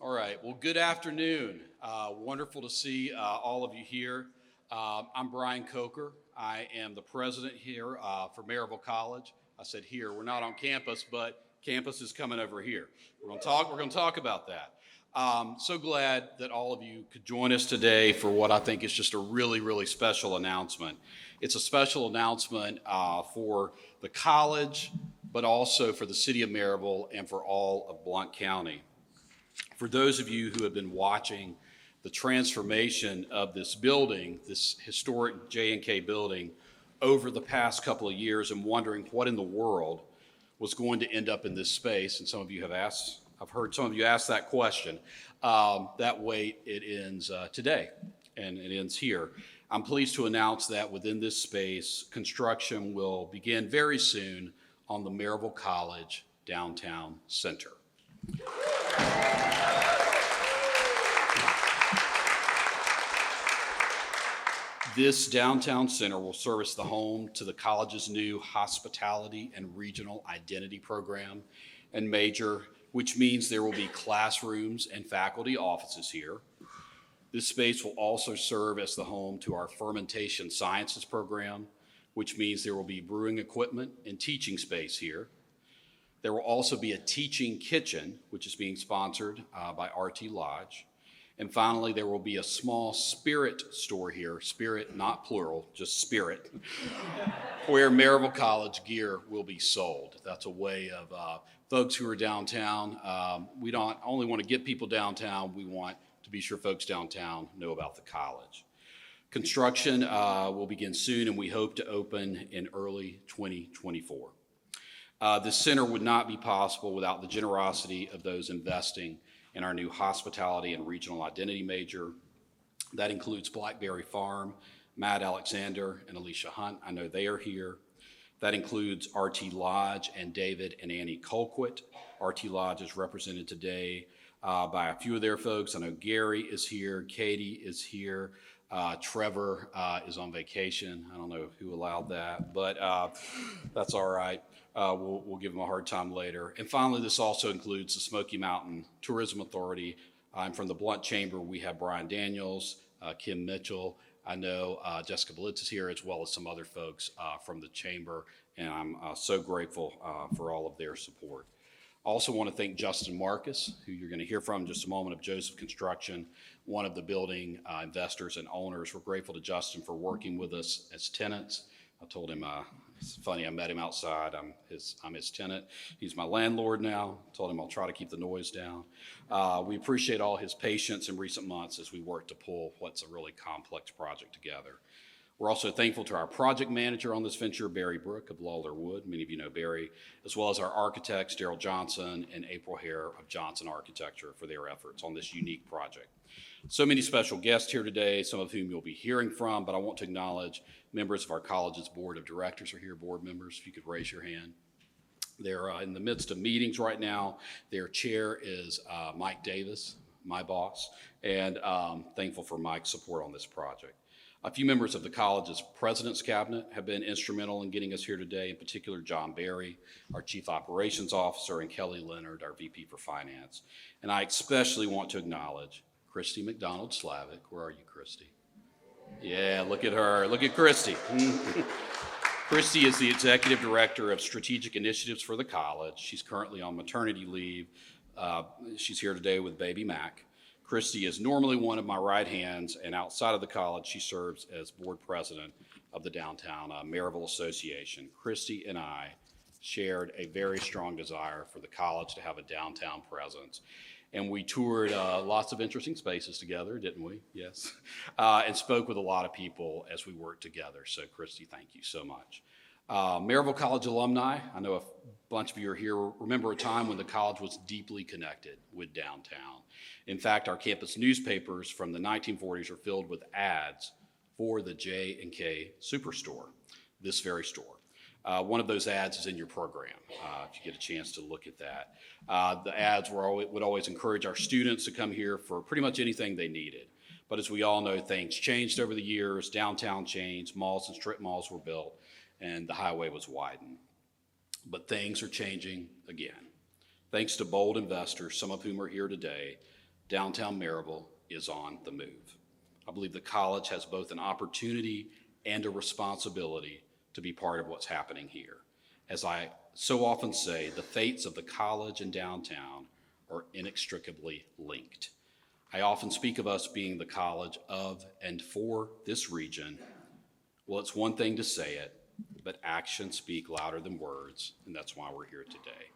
All right. Well, good afternoon. Wonderful to see all of you here. I'm Bryan Coker. I am the president here for Maryville College. I said here. We're not on campus, but campus is coming over here. We're going to talk. We're going to talk about that. So glad that all of you could join us today for what I think is just a really, really special announcement. It's a special announcement for the college, but also for the city of Maryville and for all of Blount County. For those of you who have been watching the transformation of this building, this historic J&K building, over the past couple of years and wondering what in the world was going to end up in this space, and some of you have asked, I've heard some of you ask that question, that wait, it ends today, and it ends here. I'm pleased to announce that within this space, construction will begin very soon on the Maryville College Downtown Center. This downtown center will serve as the home to the college's new hospitality and regional identity program and major, which means there will be classrooms and faculty offices here. This space will also serve as the home to our Fermentation Sciences program, which means there will be brewing equipment and teaching space here. There will also be a teaching kitchen, which is being sponsored by RT Lodge. And finally, there will be a small spirit store here, spirit, not plural, just spirit, where Maryville College gear will be sold. That's a way of folks who are downtown. We don't only want to get people downtown, we want to be sure folks downtown know about the college. Construction will begin soon, and we hope to open in early 2024. This center would not be possible without the generosity of those investing in our new hospitality and regional identity major. That includes Blackberry Farm, Matt Alexander, and Alicia Hunt. I know they are here. That includes RT Lodge and David and Annie Colquitt. RT Lodge is represented today by a few of their folks. I know Gary is here, Katie is here, Trevor is on vacation. I don't know who allowed that, but that's all right. We'll give them a hard time later. And finally, this also includes the Smoky Mountain Tourism Authority. I'm from the Blount Chamber. We have Brian Daniels, Kim Mitchell. I know Jessica Blitz is here, as well as some other folks from the Chamber, and I'm so grateful for all of their support. I also want to thank Justin Marcus, who you're going to hear from in just a moment, of Joseph Construction, one of the building investors and owners. We're grateful to Justin for working with us as tenants. I told him, it's funny, I met him outside. I'm his tenant. He's my landlord now. Told him I'll try to keep the noise down. We appreciate all his patience in recent months as we work to pull what's a really complex project together. We're also thankful to our project manager on this venture, Barry Brook of Lawler Wood. Many of you know Barry, as well as our architects, Daryl Johnson and April Hare of Johnson Architecture, for their efforts on this unique project. So many special guests here today, some of whom you'll be hearing from, but I want to acknowledge members of our college's board of directors are here, board members, if you could raise your hand. They're in the midst of meetings right now. Their chair is Mike Davis, my boss, and thankful for Mike's support on this project. A few members of the college's president's cabinet have been instrumental in getting us here today, in particular John Berry, our chief operations officer, and Kelly Leonard, our VP for finance. And I especially want to acknowledge Christy McDonald-Slavic. Where are you, Christy? Yeah, look at her. Look at Christy. Christy is the executive director of strategic initiatives for the college. She's currently on maternity leave. She's here today with baby Mac. Christy is normally one of my right hands, and outside of the college, she serves as board president of the Downtown Maryville Association. Christy and I shared a very strong desire for the college to have a downtown presence. And we toured lots of interesting spaces together, didn't we? Yes. And spoke with a lot of people as we worked together. So Christy, thank you so much. Maryville College alumni, I know a bunch of you are here, remember a time when the college was deeply connected with downtown. In fact, our campus newspapers from the 1940s are filled with ads for the J&K Superstore, this very store. One of those ads is in your program, if you get a chance to look at that. The ads would always encourage our students to come here for pretty much anything they needed. But as we all know, things changed over the years. Downtown changed, malls and strip malls were built, and the highway was widened. But things are changing again. Thanks to bold investors, some of whom are here today, downtown Maryville is on the move. I believe the college has both an opportunity and a responsibility to be part of what's happening here. As I so often say, the fates of the college and downtown are inextricably linked. I often speak of us being the college of and for this region. Well, it's one thing to say it, but actions speak louder than words, and that's why we're here today.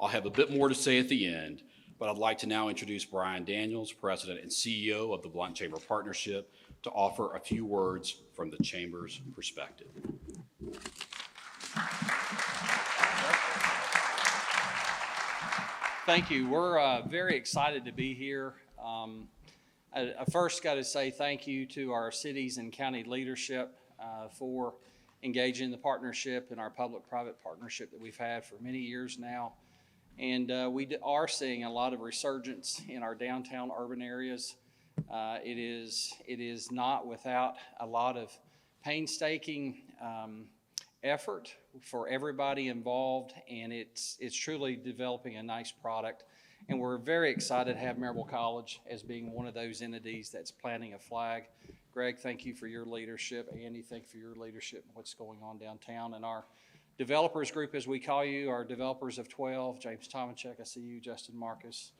I'll have a bit more to say at the end, but I'd like to now introduce Brian Daniels, President and CEO of the Blount Chamber Partnership, to offer a few words from the Chamber's perspective. Thank you. We're very excited to be here. I first got to say thank you to our cities and county leadership for engaging in the partnership and our public-private partnership that we've had for many years now. And we are seeing a lot of resurgence in our downtown urban areas. It is not without a lot of painstaking effort for everybody involved, and it's truly developing a nice product. And we're very excited to have Maryville College as being one of those entities that's planting a flag. Greg, thank you for your leadership. Andy, thank you for your leadership and what's going on downtown. And our developers group, as we call you, our developers of 12, James Tomachek, I see you, Justin Marcus.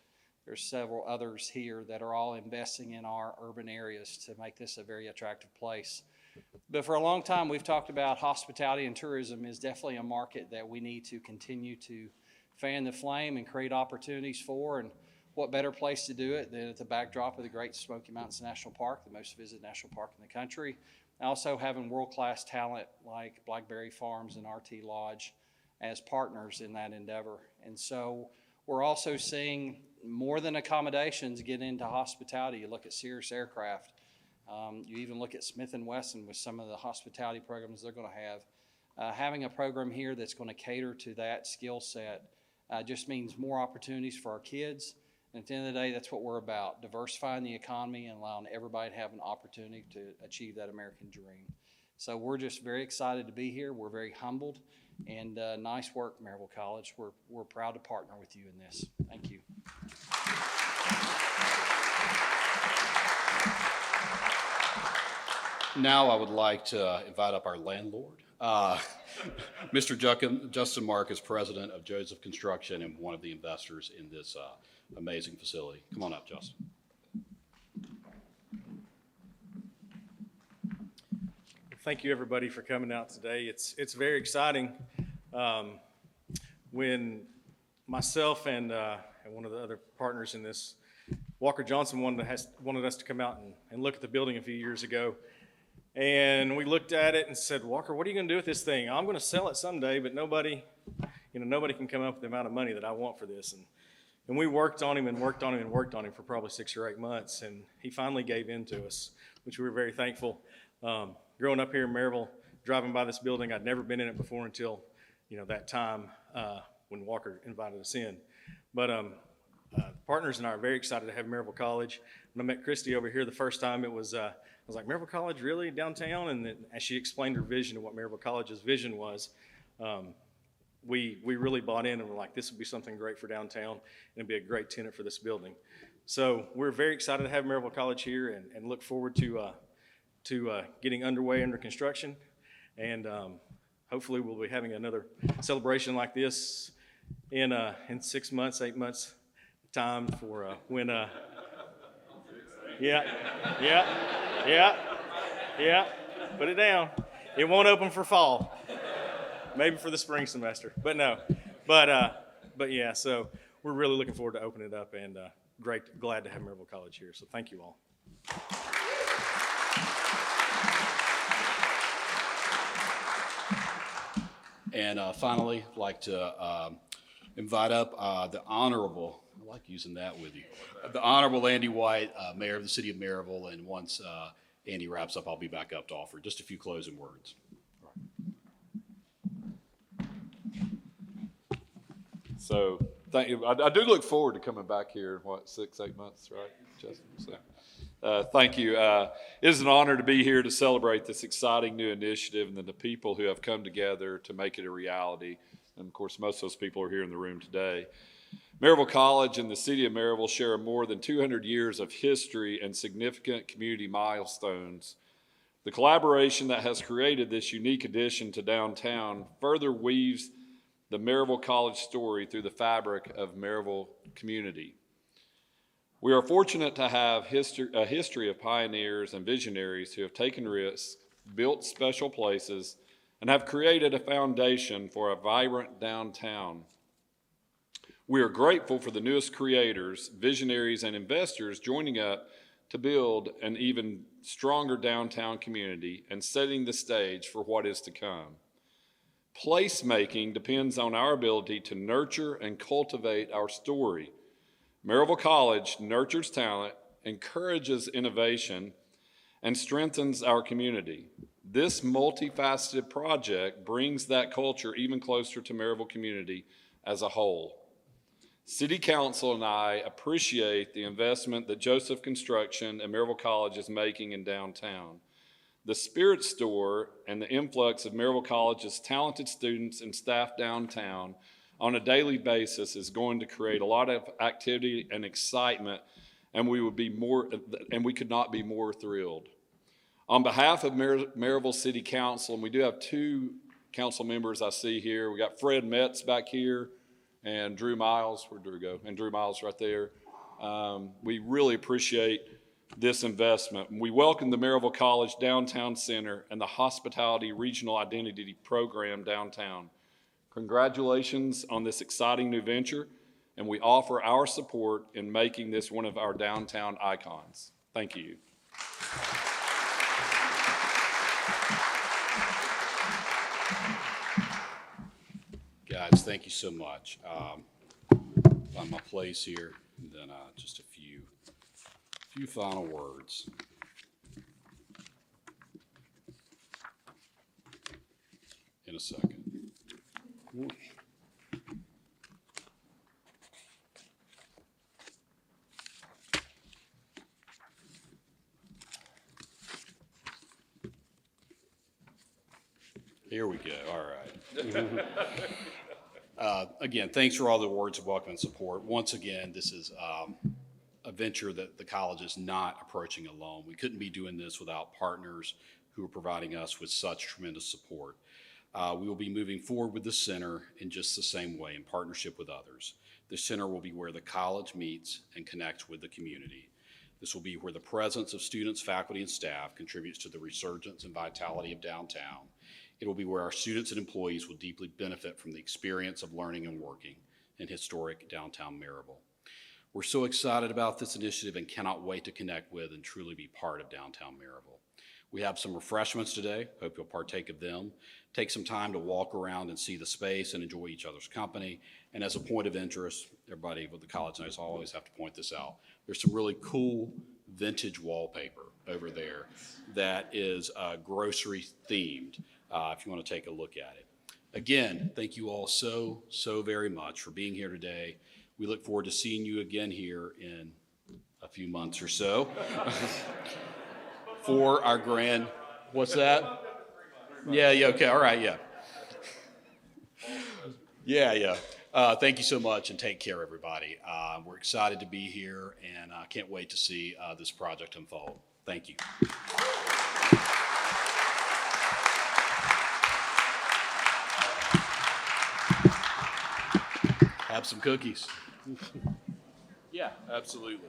There's several others here that are all investing in our urban areas to make this a very attractive place. But for a long time, we've talked about hospitality and tourism is definitely a market that we need to continue to fan the flame and create opportunities for. And what better place to do it than at the backdrop of the Great Smoky Mountains National Park, the most visited national park in the country. Also having world-class talent like Blackberry Farms and RT Lodge as partners in that endeavor. And so we're also seeing more than accommodations get into hospitality. You look at Cirrus Aircraft. You even look at Smith & Wesson with some of the hospitality programs they're going to have. Having a program here that's going to cater to that skill set just means more opportunities for our kids. And at the end of the day, that's what we're about, diversifying the economy and allowing everybody to have an opportunity to achieve that American dream. So we're just very excited to be here. We're very humbled, and nice work, Maryville College. We're proud to partner with you in this. Thank you. Now I would like to invite up our landlord, Mr. Justin Marcus, president of Joseph Construction and one of the investors in this amazing facility. Come on up, Justin. Thank you, everybody, for coming out today. It's very exciting. When myself and one of the other partners in this, Walker Johnson, wanted us to come out and look at the building a few years ago. And we looked at it and said, Walker, what are you going to do with this thing? I'm going to sell it someday, but nobody can come up with the amount of money that I want for this. And we worked on him and worked on him and worked on him for probably 6 or 8 months. And he finally gave in to us, which we were very thankful. Growing up here in Maryville, driving by this building, I'd never been in it before until, that time when Walker invited us in. But the partners and I are very excited to have Maryville College. When I met Christy over here the first time, it was, I was like, Maryville College, really, downtown? And then as she explained her vision of what Maryville College's vision was, we really bought in and were like, this would be something great for downtown and it'd be a great tenant for this building. So we're very excited to have Maryville College here and look forward to getting underway under construction. And hopefully we'll be having another celebration like this in 6 months, 8 months time for when, yeah, put it down. It won't open for fall. Maybe for the spring semester, but no. But yeah, so we're really looking forward to opening it up and glad to have Maryville College here. So thank you all. And finally, I'd like to invite up the Honorable, I like using that with you, the Honorable Andy White, Mayor of the City of Maryville. And once Andy wraps up, I'll be back up to offer just a few closing words. So thank you. I do look forward to coming back here in 6, 8 months, right, Justin? So, thank you. It is an honor to be here to celebrate this exciting new initiative and then the people who have come together to make it a reality. And of course, most of those people are here in the room today. Maryville College and the city of Maryville share more than 200 years of history and significant community milestones. The collaboration that has created this unique addition to downtown further weaves the Maryville College story through the fabric of Maryville community. We are fortunate to have a history of pioneers and visionaries who have taken risks, built special places, and have created a foundation for a vibrant downtown. We are grateful for the newest creators, visionaries, and investors joining up to build an even stronger downtown community and setting the stage for what is to come. Placemaking depends on our ability to nurture and cultivate our story. Maryville College nurtures talent, encourages innovation, and strengthens our community. This multifaceted project brings that culture even closer to Maryville community as a whole. City Council and I appreciate the investment that Joseph Construction and Maryville College is making in downtown. The Spirit Store and the influx of Maryville College's talented students and staff downtown on a daily basis is going to create a lot of activity and excitement, and we could not be more thrilled. On behalf of Maryville City Council, and we do have two council members I see here. We got Fred Metz back here and Drew Miles. Where'd Drew go? And Drew Miles right there. We really appreciate this investment. We welcome the Maryville College Downtown Center and the Hospitality Regional Identity Program downtown. Congratulations on this exciting new venture, and we offer our support in making this one of our downtown icons. Thank you. Guys, thank you so much. Find my place here, and then just a few final words. In a second. Here we go. All right. Again, thanks for all the words of welcome and support. Once again, this is a venture that the college is not approaching alone. We couldn't be doing this without partners who are providing us with such tremendous support. We will be moving forward with the center in just the same way, in partnership with others. The center will be where the college meets and connects with the community. This will be where the presence of students, faculty, and staff contributes to the resurgence and vitality of downtown. It will be where our students and employees will deeply benefit from the experience of learning and working in historic downtown Maryville. We're so excited about this initiative and cannot wait to connect with and truly be part of downtown Maryville. We have some refreshments today. Hope you'll partake of them. Take some time to walk around and see the space and enjoy each other's company. And as a point of interest, everybody with the college knows I always have to point this out. There's some really cool vintage wallpaper over there that is grocery themed. If you want to take a look at it. Again, thank you all so very much for being here today. We look forward to seeing you again here in a few months or so for our grand, what's that? Yeah, okay, all right, yeah. Yeah. Thank you so much and take care, everybody. We're excited to be here and I can't wait to see this project unfold. Thank you. Have some cookies. Yeah, absolutely.